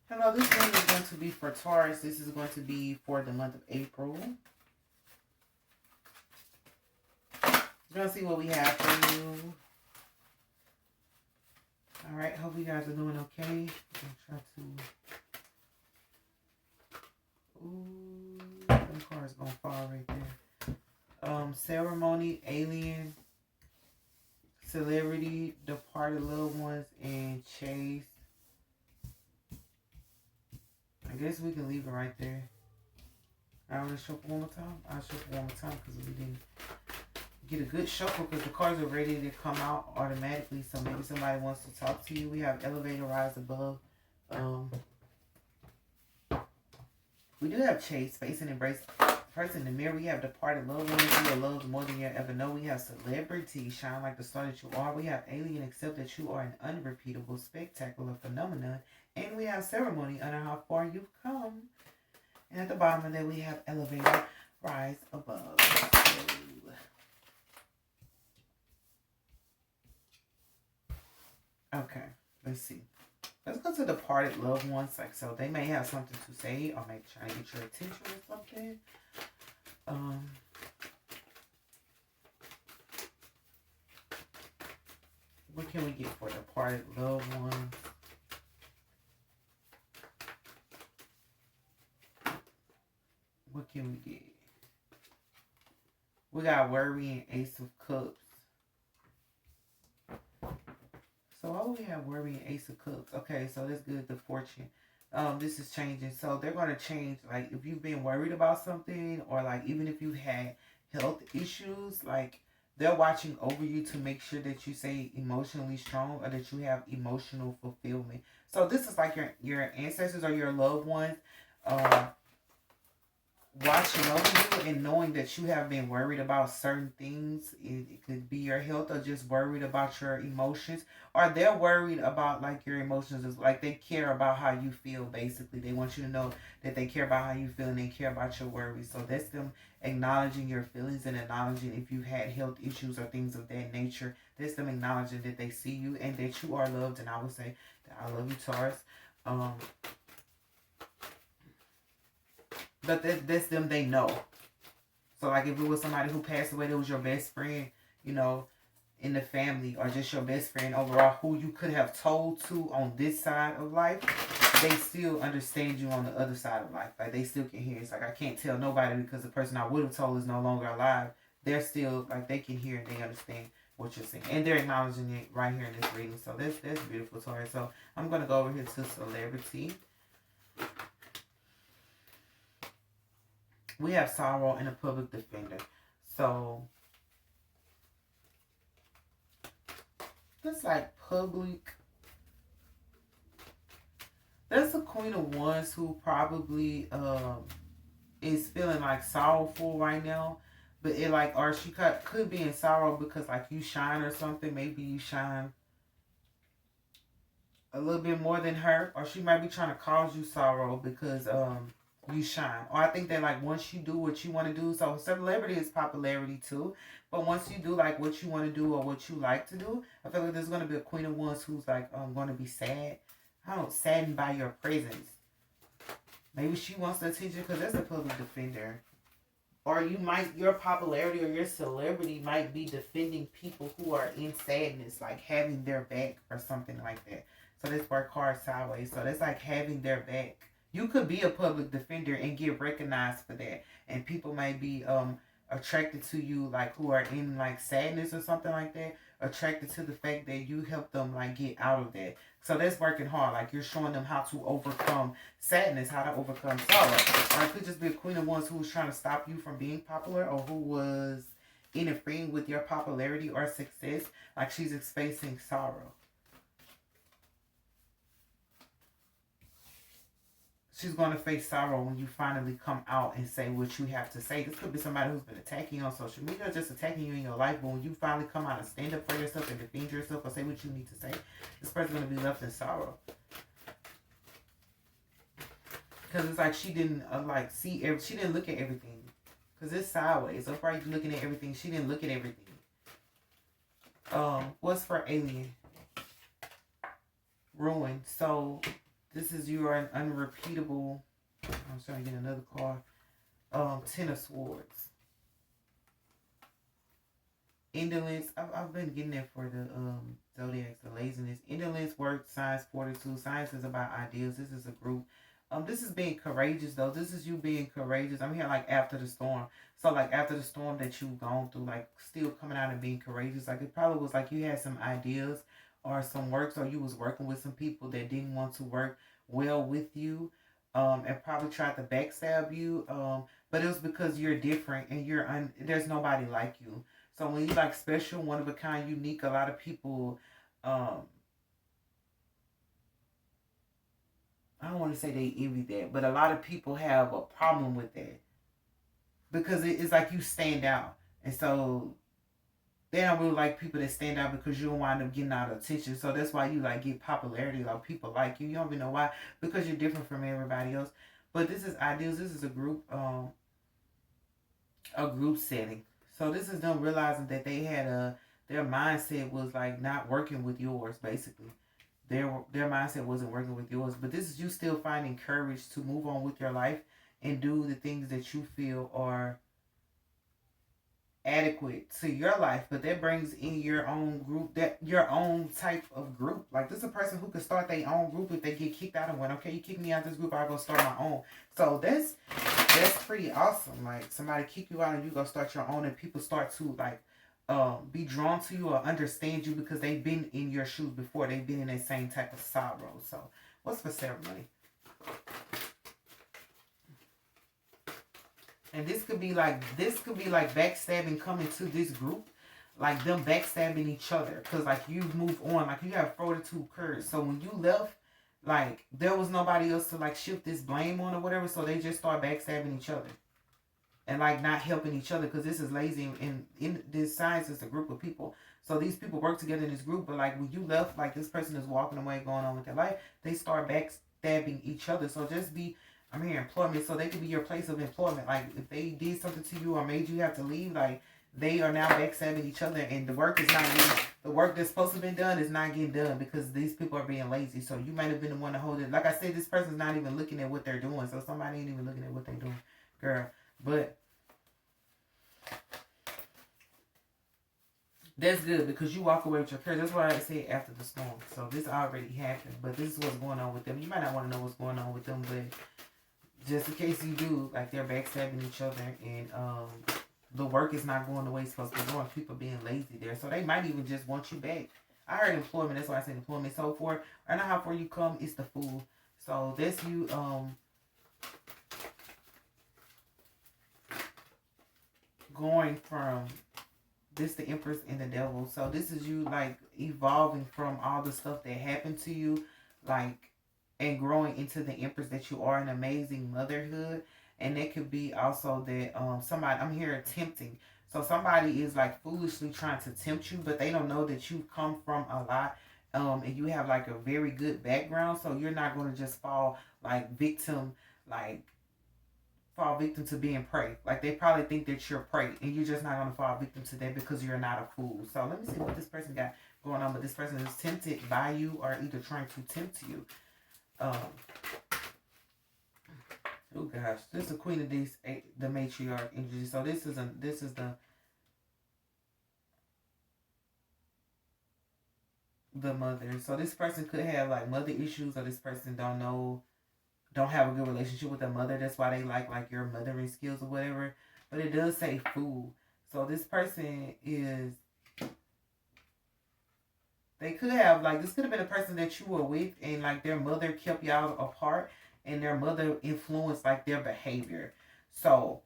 Hello, this one is going to be for Taurus. This is going to be for the month of April. We're going to see what we have for you. Alright, hope you guys are doing okay. I'm going to try to... Ooh, them cards going to fall right there. Ceremony, alien, celebrity, departed loved ones, and chase. I guess we can leave it right there. I want to shuffle one more time. I'll shuffle one more time because we didn't get a good shuffle because the cards are ready to come out automatically. So maybe somebody wants to talk to you. We have elevator, rise above. We do have chase, face and embrace. Person in the mirror. We have departed loved ones. You are loved more than you ever know. We have celebrity, shine like the star that you are. We have alien, accept that you are an unrepeatable, spectacular phenomenon. And we have ceremony, honor how far you've come. And at the bottom of that, we have elevator, rise above. Okay, let's see. Let's go to departed loved ones. Like, so they may have something to say or maybe trying to get your attention or something. What can we get for departed loved ones? What can we get? We got worry and ace of cups. So why would we have worry and ace of cups? Okay, so that's good. The fortune. This is changing. So they're going to change. Like if you've been worried about something or like even if you've had health issues, like they're watching over you to make sure that you stay emotionally strong or that you have emotional fulfillment. So this is like your ancestors or your loved ones watching over you and knowing that you have been worried about certain things. It could be your health or just worried about your emotions, or they're worried about like your emotions. Is like they care about how you feel. Basically, they want you to know that they care about how you feel and they care about your worries. So that's them acknowledging your feelings and acknowledging if you've had health issues or things of that nature. That's them acknowledging that they see you and that you are loved. And I would say that I love you, Taurus. But that's them, they know. So like if it was somebody who passed away that was your best friend, you know, in the family, or just your best friend overall, who you could have told to on this side of life, they still understand you on the other side of life. Like they still can hear. It's like I can't tell nobody because the person I would have told is no longer alive. They're still like they can hear and they understand what you're saying. And they're acknowledging it right here in this reading. So that's beautiful, Tori. So I'm gonna go over here to celebrity. We have sorrow and a public defender. So that's like public. That's a Queen of Wands who probably is feeling like sorrowful right now. But it like, or she could be in sorrow because like you shine or something. Maybe you shine a little bit more than her, or she might be trying to cause you sorrow because you shine. Or I think that like once you do what you want to do, so celebrity is popularity too, but once you do like what you want to do or what you like to do, I feel like there's going to be a Queen of Wands who's like going to be sad. I don't saddened by your presence. Maybe she wants the attention because that's a public defender. Or you might, your popularity or your celebrity might be defending people who are in sadness, like having their back or something like that. So that's where card sideways. So that's like having their back. You could be a public defender and get recognized for that. And people may be attracted to you, like who are in like sadness or something like that, attracted to the fact that you help them like get out of that. So that's working hard. Like you're showing them how to overcome sadness, how to overcome sorrow. Or it could just be a Queen of Wands who was trying to stop you from being popular, or who was interfering with your popularity or success. Like she's experiencing sorrow. She's going to face sorrow when you finally come out and say what you have to say. This could be somebody who's been attacking you on social media, just attacking you in your life. But when you finally come out and stand up for yourself and defend yourself or say what you need to say, this person's going to be left in sorrow. Because it's like she didn't she didn't look at everything. Because it's sideways. Upright looking at everything. She didn't look at everything. What's for alien? Ruin. So This is you are an unrepeatable. I'm trying to get another card. Ten of Swords. Indolence. I've been getting there for the zodiacs. The laziness. Indolence, work, science, fortitude. Science is about ideals. This is a group. This is being courageous though. This is you being courageous. I'm here like after the storm. So like after the storm that you've gone through, like still coming out and being courageous. Like it probably was like you had some ideas or some work, so you was working with some people that didn't want to work well with you, and probably tried to backstab you. But it was because you're different and there's nobody like you. So when you like special, one of a kind, unique, a lot of people, um, I don't want to say they envy that, but a lot of people have a problem with that because it's like you stand out, and so they don't really like people that stand out because you don't wind up getting out of attention. So that's why you like get popularity, like people like you. You don't even know why, because you're different from everybody else. But this is ideals. This is a group setting. So this is them realizing that they had their mindset was like not working with yours, basically. Their mindset wasn't working with yours. But this is you still finding courage to move on with your life and do the things that you feel are adequate to your life, but that brings in your own group, that your own type of group. Like this is a person who could start their own group if they get kicked out and went, okay, you kick me out of this group, I'll go start my own. So that's pretty awesome. Like somebody kick you out and you go start your own, and people start to like be drawn to you or understand you because they've been in your shoes before. They've been in that same type of sorrow. So what's for ceremony? And this could be like backstabbing coming to this group, like them backstabbing each other, because like you move on, like you have fortitude, courage. So when you left, like there was nobody else to like shift this blame on or whatever, so they just start backstabbing each other and like not helping each other, because this is lazy, and in this science is a group of people. So these people work together in this group, but like when you left, like this person is walking away, going on with their life, they start backstabbing each other. So just be, I'm here employment, so they could be your place of employment. Like if they did something to you or made you have to leave, like they are now backstabbing each other, and the work is not getting, the work that's supposed to be done is not getting done because these people are being lazy. So you might have been the one to hold it. Like I said, this person's not even looking at what they're doing, so somebody ain't even looking at what they're doing, girl. But that's good because you walk away with your courage. That's why I say after the storm. So this already happened, but this is what's going on with them. You might not want to know what's going on with them, but just in case you do, like they're backstabbing each other, and the work is not going the way it's supposed to be going. People being lazy there, so they might even just want you back. I heard employment. That's why I said employment. So for I know how far you come, it's the Fool. So that's you going from this the Empress and the Devil. So this is you like evolving from all the stuff that happened to you, like, and growing into the Empress that you are, an amazing motherhood. And it could be also that somebody, I'm here tempting. So somebody is like foolishly trying to tempt you, but they don't know that you come from a lot, and you have like a very good background. So you're not going to just fall like victim, like fall victim to being prey. Like they probably think that you're prey, and you're just not going to fall victim to that because you're not a fool. So let me see what this person got going on. But this person is tempted by you or either trying to tempt you. Oh gosh, this is the Queen of these, the matriarch energy. So this is the mother. So this person could have like mother issues, or this person don't have a good relationship with their mother. That's why they like your mothering skills or whatever. But it does say fool. So this person is, they could have like, this could have been a person that you were with, and like their mother kept y'all apart, and their mother influenced like their behavior. So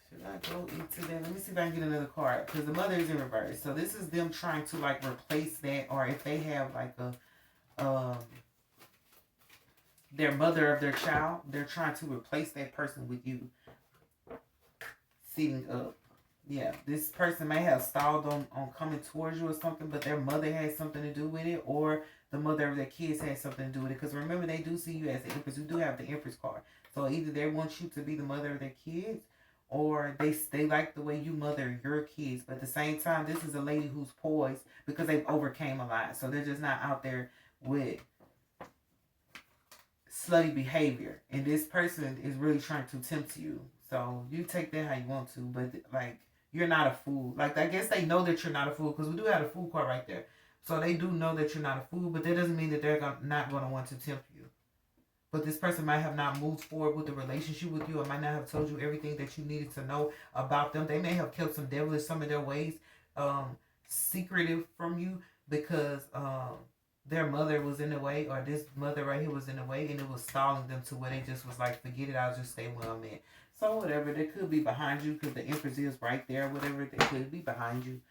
should I go into that? Let me see if I can get another card, because the mother is in reverse. So this is them trying to like replace that, or if they have like a their mother of their child, they're trying to replace that person with you sitting up. Yeah, this person may have stalled on coming towards you or something, but their mother has something to do with it, or the mother of their kids has something to do with it. Because remember, they do see you as the Empress. You do have the Empress card. So either they want you to be the mother of their kids, or they like the way you mother your kids. But at the same time, this is a lady who's poised because they've overcame a lot. So they're just not out there with slutty behavior, and this person is really trying to tempt you. So you take that how you want to, but like you're not a fool. Like I guess they know that you're not a fool because we do have a fool card right there. So they do know that you're not a fool, but that doesn't mean that they're not going to want to tempt you. But this person might have not moved forward with the relationship with you, or might not have told you everything that you needed to know about them. They may have kept some devilish, some of their ways secretive from you because their mother was in the way, or this mother right here was in the way, and it was stalling them to where they just was like, forget it, I'll just stay where I'm at. So whatever, they could be behind you because the Empress is right there. Whatever, they could be behind you.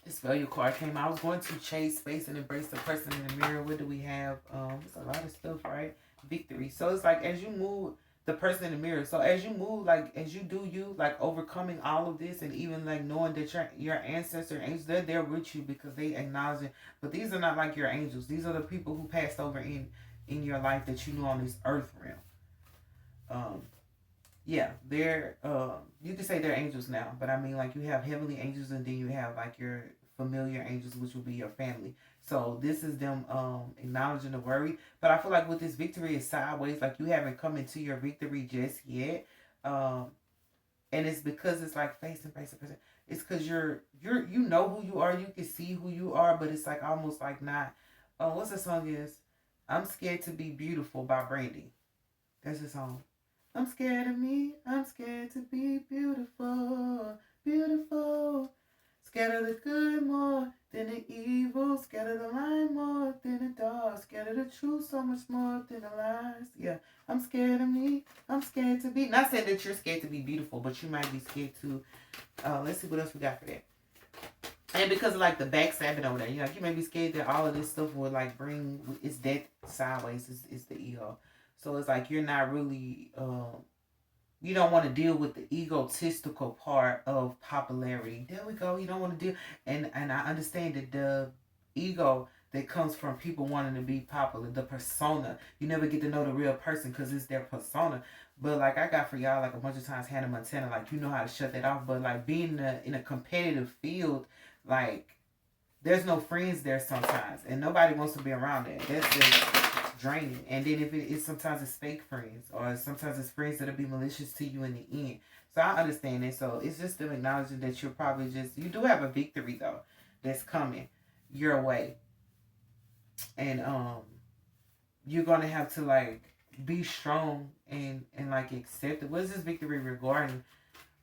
This failure card came out. I was going to chase space and embrace the person in the mirror. What do we have? It's a lot of stuff, right? Victory. So it's like as you move the person in the mirror. So as you move, like as you do you, like overcoming all of this, and even like knowing that your ancestor angels, they're there with you because they acknowledge it. But these are not like your angels. These are the people who passed over in your life that you know on this earth realm. Yeah, they're you can say they're angels now, but I mean like you have heavenly angels and then you have like your familiar angels, which will be your family. So this is them acknowledging the worry. But I feel like with this victory is sideways, like you haven't come into your victory just yet. And it's because it's like face and face and face. It's because you know who you are, you can see who you are, but it's like almost like not what's the song is? I'm Scared to Be Beautiful by Brandy. That's the song. I'm scared of me. I'm scared to be beautiful. Beautiful. Scared of the good more than the evil. Scared of the light more than the dark. Scared of the truth so much more than the lies. Yeah. I'm scared of me. I'm scared to be. Not saying that you're scared to be beautiful, but you might be scared to. Let's see what else we got for that. And because of like the backstabbing over there, you know, you may be scared that all of this stuff will like bring it's death sideways. It's the ego. So it's like you're not really, you don't want to deal with the egotistical part of popularity. There we go. You don't want to deal, and I understand that the ego that comes from people wanting to be popular, the persona. You never get to know the real person because it's their persona. But like I got for y'all like a bunch of times Hannah Montana, like you know how to shut that off. But like being in a competitive field, like there's no friends there sometimes, and nobody wants to be around that. That's just draining. And then if it's sometimes it's fake friends, or sometimes it's friends that'll be malicious to you in the end. So I understand it. So it's just them acknowledging that you're probably you do have a victory though that's coming your way, and you're gonna have to like be strong and like accept it. What is this victory regarding?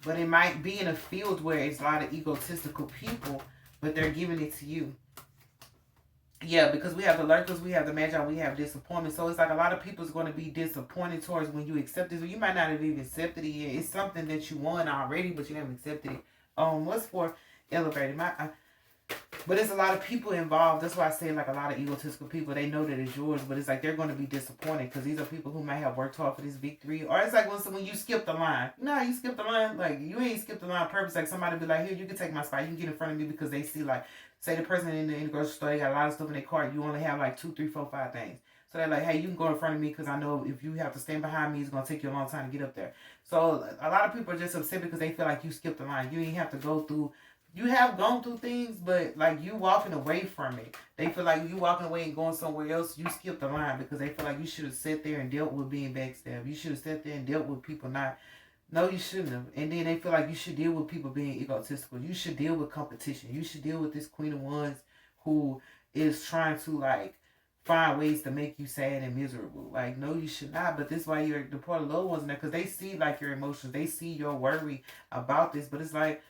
But it might be in a field where it's a lot of egotistical people, but they're giving it to you. Yeah, because we have the lurkers, we have the magi, we have disappointment. So it's like a lot of people is going to be disappointed towards when you accept this. You might not have even accepted it yet. It's something that you won already, but you haven't accepted it. What's for elevated? But there's a lot of people involved. That's why I say like a lot of egotistical people. They know that it's yours, but it's like they're going to be disappointed because these are people who might have worked hard for this victory. Or it's like when you skip the line. No, you skip the line. Like you ain't skipped the line on purpose. Like somebody be like, here, you can take my spot. You can get in front of me because they see like, say the person in the grocery store, they got a lot of stuff in their cart. You only have like 2, 3, 4, 5 things. So they're like, hey, you can go in front of me because I know if you have to stand behind me, it's going to take you a long time to get up there. So a lot of people are just upset because they feel like you skipped the line. You ain't have to go through. You have gone through things, but like you walking away from it. They feel like you walking away and going somewhere else. You skipped the line because they feel like you should have sat there and dealt with being backstabbed. You should have sat there and dealt with people not. No, you shouldn't have. And then they feel like you should deal with people being egotistical. You should deal with competition. You should deal with this Queen of Wands who is trying to like find ways to make you sad and miserable. Like, no, you should not. But this is why you're the part of low ones in there because they see like your emotions. They see your worry about this. But it's like,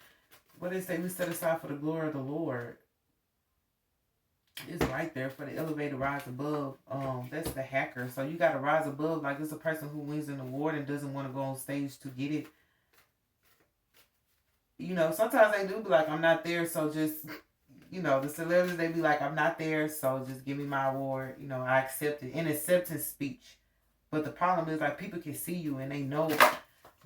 what they say, we set aside for the glory of the Lord. It's right there for the elevator rise above. That's the hacker. So you got to rise above. Like it's a person who wins an award and doesn't want to go on stage to get it. You know, sometimes they do be like, I'm not there, so just, you know, the celebrities, they be like, I'm not there, so just give me my award. You know, I accept it. In acceptance speech. But the problem is, like, people can see you and they know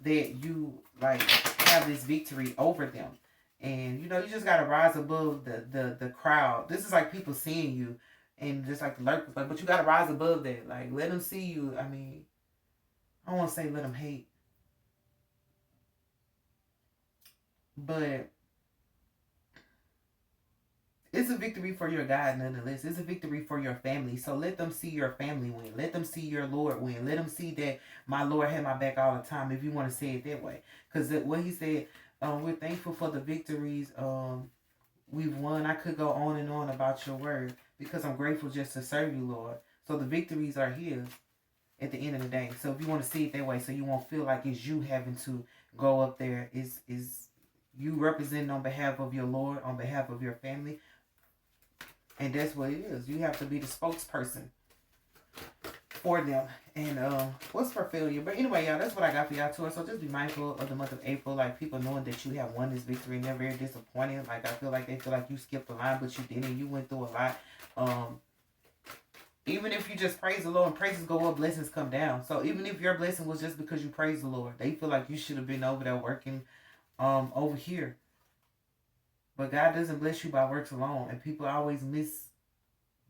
that you, like, have this victory over them. And, you know, you just got to rise above the crowd. This is like people seeing you and just like the lurkers. Like, but you got to rise above that. Like, let them see you. I mean, I don't want to say let them hate. But It's a victory for your God, nonetheless. It's a victory for your family. So let them see your family win. Let them see your Lord win. Let them see that my Lord had my back all the time, if you want to say it that way. Because what he said, we're thankful for the victories we've won. I could go on and on about your word because I'm grateful just to serve you, Lord. So the victories are his at the end of the day. So if you want to see it that way, so you won't feel like it's you having to go up there, is you representing on behalf of your Lord, on behalf of your family. And that's what it is. You have to be the spokesperson for them. And what's for failure? But anyway, y'all, that's what I got for y'all too. So just be mindful of the month of April. Like, people knowing that you have won this victory and they're very disappointed. Like, I feel like they feel like you skipped the line, but you didn't. You went through a lot. Even if you just praise the Lord and praises go up, blessings come down. So even if your blessing was just because you praise the Lord, they feel like you should have been over there working over here. But God doesn't bless you by works alone. And people always miss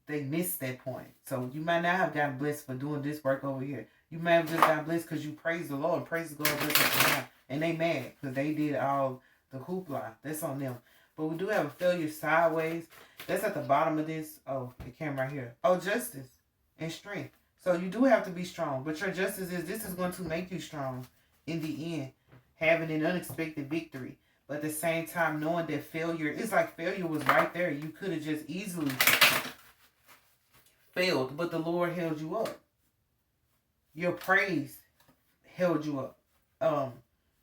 that point. So you might not have gotten blessed for doing this work over here. You might have just gotten blessed because you praise the Lord. And praises go up, blessings come down. And they mad because they did all the hoopla. That's on them. But we do have a failure sideways. That's at the bottom of this. Oh, it came right here. Oh, justice and strength. So you do have to be strong. But your justice this is going to make you strong in the end. Having an unexpected victory. But at the same time, knowing that failure, it's like failure was right there. You could have just easily failed. But the Lord held you up. Your praise held you up.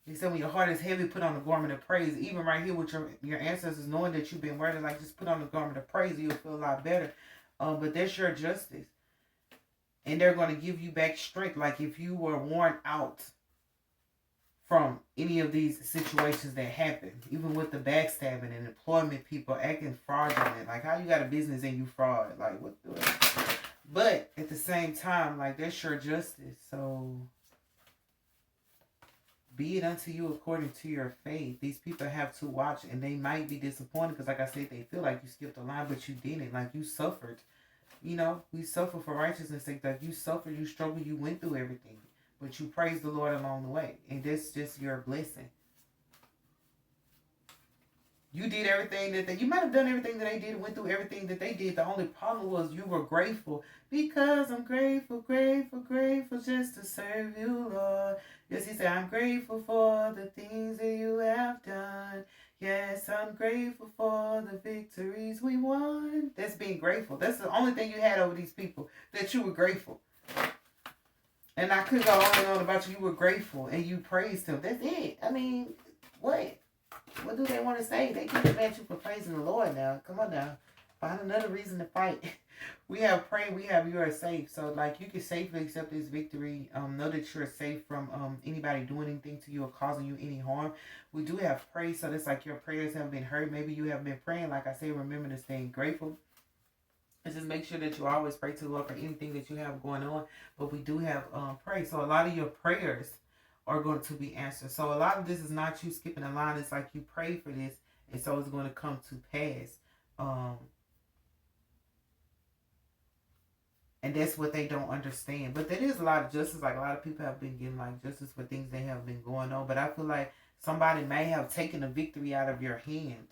He said, when your heart is heavy, put on the garment of praise. Even right here with your ancestors, knowing that you've been worried, like, just put on the garment of praise, you'll feel a lot better. But that's your justice. And they're going to give you back strength. Like, if you were worn out from any of these situations that happen, even with the backstabbing and employment people acting fraudulent. Like, how you got a business and you fraud? Like, what the... But at the same time, like, that's your justice. So be it unto you according to your faith. These people have to watch, and they might be disappointed because, like I said, they feel like you skipped a line, but you didn't. Like, you suffered. You know, we suffer for righteousness' sake. Like, you suffered, you struggled, you went through everything. But you praise the Lord along the way. And that's just your blessing. You did everything you might have done everything that they did, went through everything that they did. The only problem was you were grateful. Because I'm grateful, grateful, grateful just to serve you, Lord. Yes, he said, I'm grateful for the things that you have done. Yes, I'm grateful for the victories we won. That's being grateful. That's the only thing you had over these people, that you were grateful. And I could go on and on about you. You were grateful and you praised him. That's it. I mean, what? What do they want to say? They can't at you for praising the Lord now. Come on now. Find another reason to fight. We have prayed. We have you are safe. So, like, you can safely accept this victory. Know that you're safe from anybody doing anything to you or causing you any harm. We do have praise. So that's like your prayers have been heard. Maybe you have been praying. Like I said, remember to stay grateful. And just make sure that you always pray to the Lord for anything that you have going on. But we do have praise. So a lot of your prayers are going to be answered. So a lot of this is not you skipping a line. It's like you prayed for this, and so it's going to come to pass. And that's what they don't understand. But there is a lot of justice. Like, a lot of people have been getting like justice for things they have been going on. But I feel like somebody may have taken a victory out of your hands.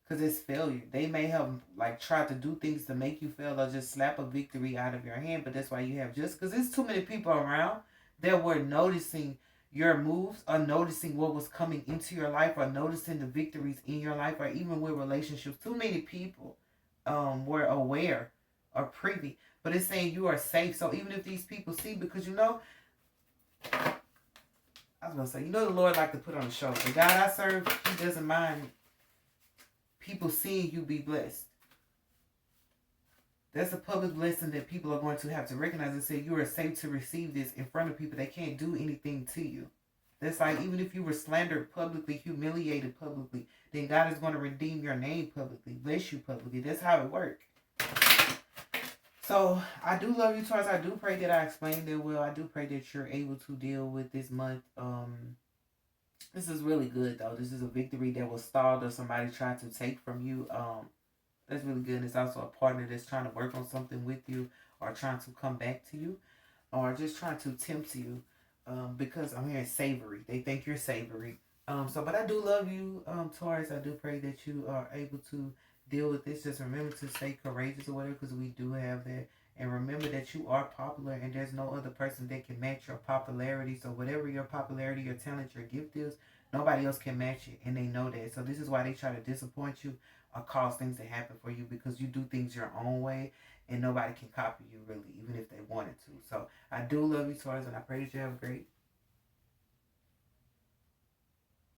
Because it's failure. They may have like tried to do things to make you fail or just slap a victory out of your hand. But that's why you have just, because there's too many people around that were noticing your moves or noticing what was coming into your life or noticing the victories in your life or even with relationships. Too many people were aware or privy. But it's saying you are safe. So even if these people see, because you know, I was going to say, you know, the Lord like to put on a show. The God I serve, he doesn't mind people seeing you be blessed. That's a public blessing that people are going to have to recognize and say you are safe to receive this in front of people. They can't do anything to you. That's like, even if you were slandered publicly, humiliated publicly, then God is going to redeem your name publicly, bless you publicly. That's how it works. So I do love you, Taurus. I do pray that I explained it well. I do pray that you're able to deal with this month. This is really good, though. This is a victory that was stalled or somebody tried to take from you. That's really good. And it's also a partner that's trying to work on something with you or trying to come back to you or just trying to tempt you because I'm hearing savory. They think you're savory. But I do love you, Taurus. I do pray that you are able to deal with this, just remember to stay courageous or whatever, because we do have that. And remember that you are popular and there's no other person that can match your popularity. So whatever your popularity, your talent, your gift is, nobody else can match it. And they know that. So this is why they try to disappoint you or cause things to happen for you, because you do things your own way and nobody can copy you really, even if they wanted to. So I do love you, Taurus, and I pray that you have a great